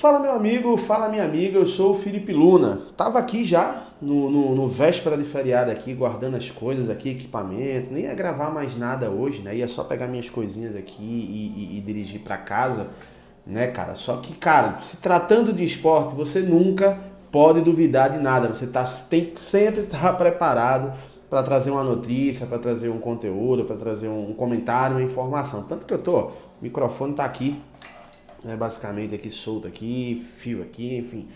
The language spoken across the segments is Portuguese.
Fala meu amigo, fala minha amiga, eu sou o Felipe Luna. Tava aqui já no véspera de feriado aqui, guardando as coisas aqui, equipamento. Nem ia gravar mais nada hoje, né? Ia só pegar minhas coisinhas aqui e dirigir pra casa, né, cara? Só que, cara, se tratando de esporte, você nunca pode duvidar de nada. Tem que sempre estar preparado para trazer uma notícia, para trazer um conteúdo, para trazer um comentário, uma informação. Tanto que o microfone tá aqui, né, basicamente aqui solto aqui, fio aqui, enfim.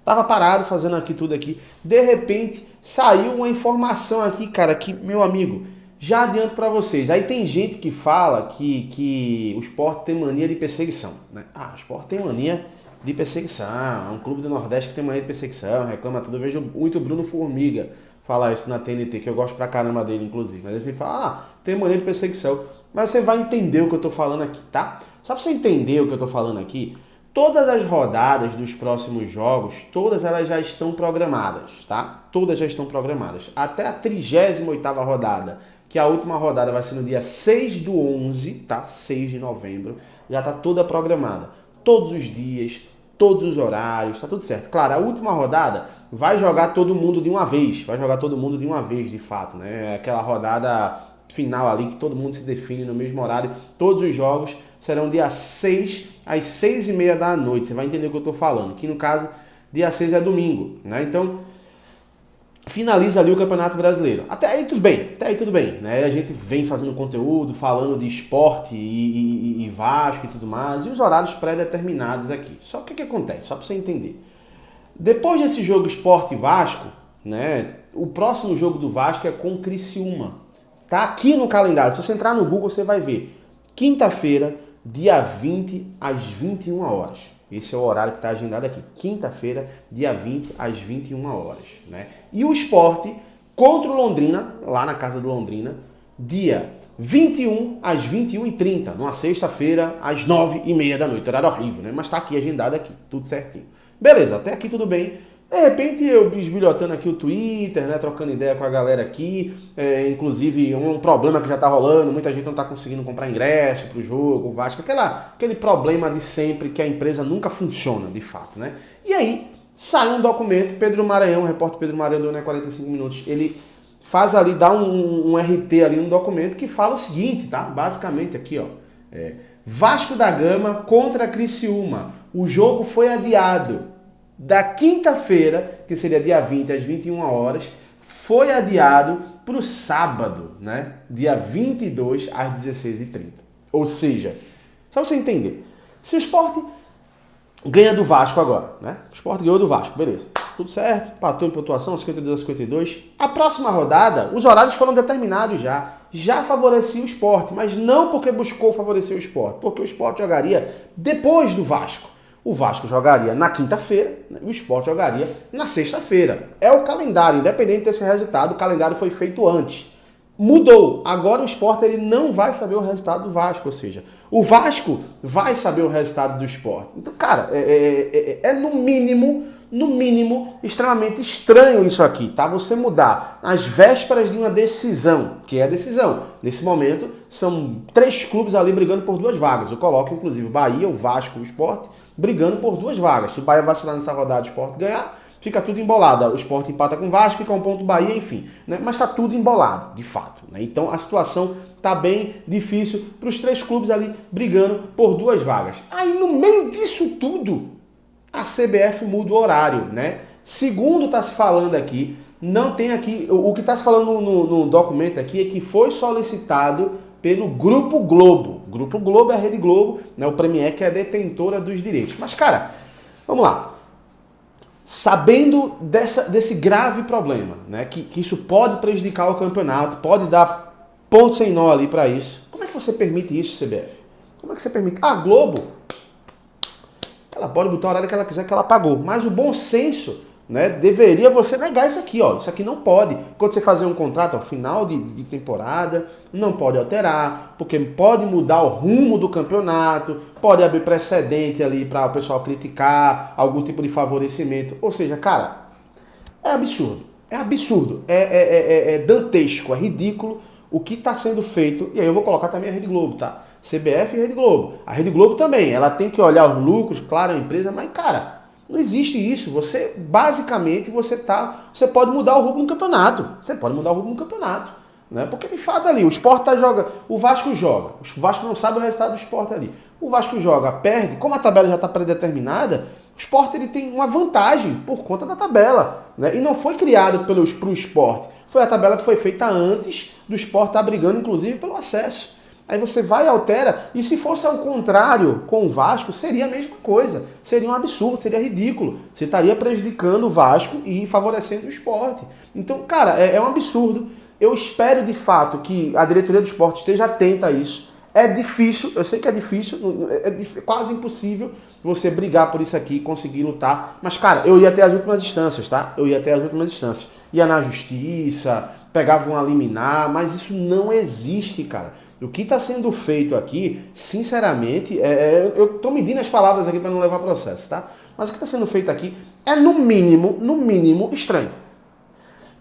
Tava parado fazendo aqui tudo aqui. De repente saiu uma informação aqui, cara, que, meu amigo, já adianto pra vocês. Aí tem gente que fala que o esporte tem mania de perseguição, né? Ah, o esporte tem mania de perseguição. É um clube do Nordeste que tem mania de perseguição, reclama tudo. Eu vejo muito o Bruno Formiga falar isso na TNT, que eu gosto pra caramba dele, inclusive. Mas ele fala, tem mania de perseguição. Mas você vai entender o que eu tô falando aqui, tá? Só pra você entender o que eu tô falando aqui, todas as rodadas dos próximos jogos, todas elas já estão programadas, tá? Todas já estão programadas. Até a 38ª rodada, que a última rodada vai ser no dia 6/11, tá? 6 de novembro, já tá toda programada. Todos os dias, todos os horários, tá tudo certo. Claro, a última rodada vai jogar todo mundo de uma vez, de fato, né? Aquela rodada final ali que todo mundo se define no mesmo horário. Todos os jogos serão dia 6 às 6h30 da noite. Você vai entender o que eu tô falando, que no caso dia 6 é domingo, né? Então finaliza ali o Campeonato Brasileiro. Até aí tudo bem, né? A gente vem fazendo conteúdo, falando de esporte e Vasco e tudo mais, e os horários pré-determinados aqui. Só que o que acontece? Só para você entender. Depois desse jogo Sport e Vasco, né? O próximo jogo do Vasco é com o Criciúma. Tá aqui no calendário. Se você entrar no Google, você vai ver. Quinta-feira, dia 20 às 21 horas. Esse é o horário que está agendado aqui. Quinta-feira, dia 20 às 21 horas. Né? E o Sport contra o Londrina, lá na casa do Londrina, dia 21 às 21h30, numa sexta-feira, às 9h30 da noite. Horário horrível, né? Mas está aqui agendado aqui, tudo certinho. Beleza, até aqui tudo bem. De repente eu bisbilhotando aqui o Twitter, né, trocando ideia com a galera aqui, inclusive um problema que já tá rolando, muita gente não tá conseguindo comprar ingresso pro jogo, o Vasco, aquele problema de sempre que a empresa nunca funciona, de fato, né? E aí, sai um documento, Pedro Maranhão, o repórter Pedro Maranhão do 45 Minutos, ele faz ali, dá um RT ali, um documento que fala o seguinte, tá? Basicamente aqui, ó, Vasco da Gama contra Criciúma, o jogo foi adiado. Da quinta-feira, que seria dia 20 às 21 horas, foi adiado para o sábado, né? Dia 22 às 16h30. Ou seja, só você entender, se o Sport ganha do Vasco agora, né? O Sport ganhou do Vasco, beleza. Tudo certo, empatou em pontuação, 52 a 52. A próxima rodada, os horários foram determinados já. Já favorecia o Sport, mas não porque buscou favorecer o Sport, porque o Sport jogaria depois do Vasco. O Vasco jogaria na quinta-feira, né, e o Sport jogaria na sexta-feira. É o calendário, independente desse resultado, o calendário foi feito antes. Mudou. Agora o Sport ele não vai saber o resultado do Vasco, ou seja, o Vasco vai saber o resultado do Sport. Então, cara, no mínimo, extremamente estranho isso aqui, tá? Você mudar às vésperas de uma decisão, que é a decisão. Nesse momento, são 3 clubes ali brigando por 2 vagas. Eu coloco, inclusive, o Bahia, o Vasco e o Sport brigando por 2 vagas. Se o Bahia vacilar nessa rodada, o Sport ganhar, fica tudo embolado. O Sport empata com o Vasco, fica um ponto do Bahia, enfim. Né? Mas está tudo embolado, de fato. Né? Então, a situação tá bem difícil para os 3 clubes ali brigando por 2 vagas. Aí, no meio disso tudo, a CBF muda o horário, né? Segundo está se falando aqui, não tem aqui, o que está se falando no documento aqui é que foi solicitado pelo Grupo Globo. O Grupo Globo é a Rede Globo, né? O Premier que é a detentora dos direitos. Mas, cara, vamos lá. Sabendo desse grave problema, né? Que isso pode prejudicar o campeonato, pode dar ponto sem nó ali para isso. Como é que você permite isso, CBF? Como é que você permite? A Globo, ela pode botar o horário que ela quiser, que ela pagou. Mas o bom senso, né, deveria você negar isso aqui, ó. Isso aqui não pode. Quando você fazer um contrato ao final de temporada, não pode alterar, porque pode mudar o rumo do campeonato, pode abrir precedente ali para o pessoal criticar, algum tipo de favorecimento. Ou seja, cara, é absurdo. É dantesco, é ridículo o que está sendo feito. E aí eu vou colocar também a Rede Globo, tá? CBF e Rede Globo. A Rede Globo também, ela tem que olhar os lucros, claro, a empresa, mas cara, não existe isso. Você, basicamente, você pode mudar o rumo no campeonato. Você pode mudar o rumo no campeonato. Né? Porque de fato ali, o Sport o Vasco joga. O Vasco não sabe o resultado do Sport ali. O Vasco joga, perde, como a tabela já está predeterminada, o Sport ele tem uma vantagem por conta da tabela. Né? E não foi criado para o Sport. Foi a tabela que foi feita antes do Sport estar brigando, inclusive, pelo acesso. Aí você vai e altera, e se fosse ao contrário com o Vasco, seria a mesma coisa. Seria um absurdo, seria ridículo. Você estaria prejudicando o Vasco e favorecendo o Sport. Então, cara, é um absurdo. Eu espero de fato que a diretoria do Sport esteja atenta a isso. É difícil, eu sei que é difícil, quase impossível você brigar por isso aqui, conseguir lutar. Mas, cara, eu ia até as últimas instâncias, tá? Eu ia até as últimas instâncias. Ia na justiça, pegava uma liminar, mas isso não existe, cara. O que está sendo feito aqui, sinceramente, eu estou medindo as palavras aqui para não levar processo, tá? Mas o que está sendo feito aqui é, no mínimo, estranho.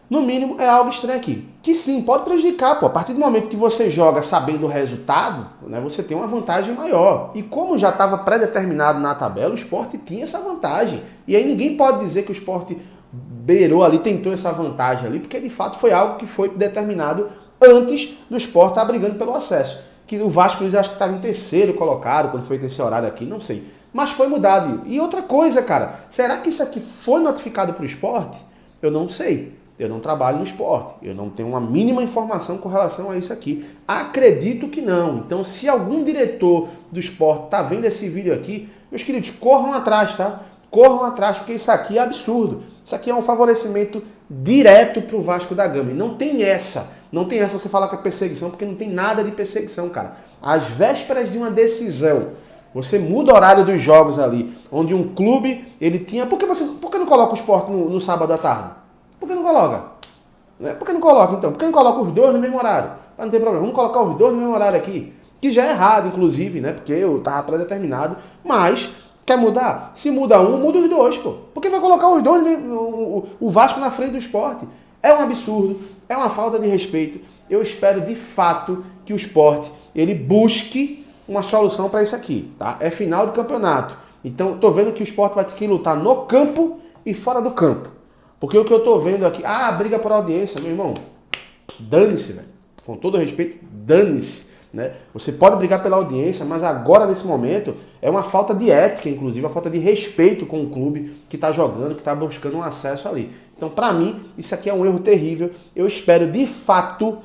No mínimo, é algo estranho aqui. Que sim, pode prejudicar, pô. A partir do momento que você joga sabendo o resultado, né, você tem uma vantagem maior. E como já estava pré-determinado na tabela, o Sport tinha essa vantagem. E aí ninguém pode dizer que o Sport beirou ali, tentou essa vantagem ali, porque de fato foi algo que foi determinado antes do Sport estar brigando pelo acesso. Que o Vasco, eles acho que estava em terceiro colocado, quando foi esse horário aqui, não sei. Mas foi mudado. E outra coisa, cara, será que isso aqui foi notificado para o Sport? Eu não sei. Eu não trabalho no Sport. Eu não tenho uma mínima informação com relação a isso aqui. Acredito que não. Então, se algum diretor do Sport está vendo esse vídeo aqui, meus queridos, corram atrás, tá? Corram atrás, porque isso aqui é absurdo. Isso aqui é um favorecimento direto para o Vasco da Gama. E não tem essa. Não tem essa você falar que é perseguição, porque não tem nada de perseguição, cara. Às vésperas de uma decisão, você muda o horário dos jogos ali, onde um clube, ele tinha... Por que não coloca o Sport no sábado à tarde? Por que não coloca? Por que não coloca, então? Por que não coloca os dois no mesmo horário? Ah, não tem problema, vamos colocar os dois no mesmo horário aqui. Que já é errado, inclusive, né? Porque eu tava pré-determinado, mas... Quer mudar? Se muda um, muda os dois, pô. Por que vai colocar os dois, o Vasco na frente do Sport? É um absurdo, é uma falta de respeito. Eu espero, de fato, que o Sport, ele busque uma solução para isso aqui, tá? É final do campeonato. Então, tô vendo que o Sport vai ter que lutar no campo e fora do campo. Porque o que eu tô vendo aqui... Ah, briga por audiência, meu irmão. Dane-se, velho. Com todo respeito, dane-se. Né? Você pode brigar pela audiência, mas agora, nesse momento, é uma falta de ética, inclusive, uma falta de respeito com o clube que está jogando, que está buscando um acesso ali. Então, para mim, isso aqui é um erro terrível. Eu espero, de fato,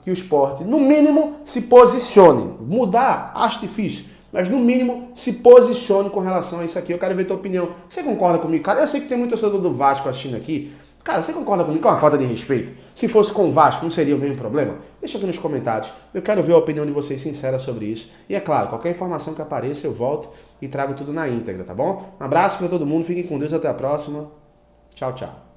que o Sport, no mínimo, se posicione. Mudar, acho difícil, mas no mínimo, se posicione com relação a isso aqui. Eu quero ver tua opinião. Você concorda comigo? Cara, eu sei que tem muito torcedor do Vasco assistindo aqui. Cara, você concorda comigo que é uma falta de respeito? Se fosse com o Vasco, não seria o mesmo problema? Deixa aqui nos comentários. Eu quero ver a opinião de vocês sincera sobre isso. E é claro, qualquer informação que apareça, eu volto e trago tudo na íntegra, tá bom? Um abraço para todo mundo, fiquem com Deus, até a próxima. Tchau, tchau.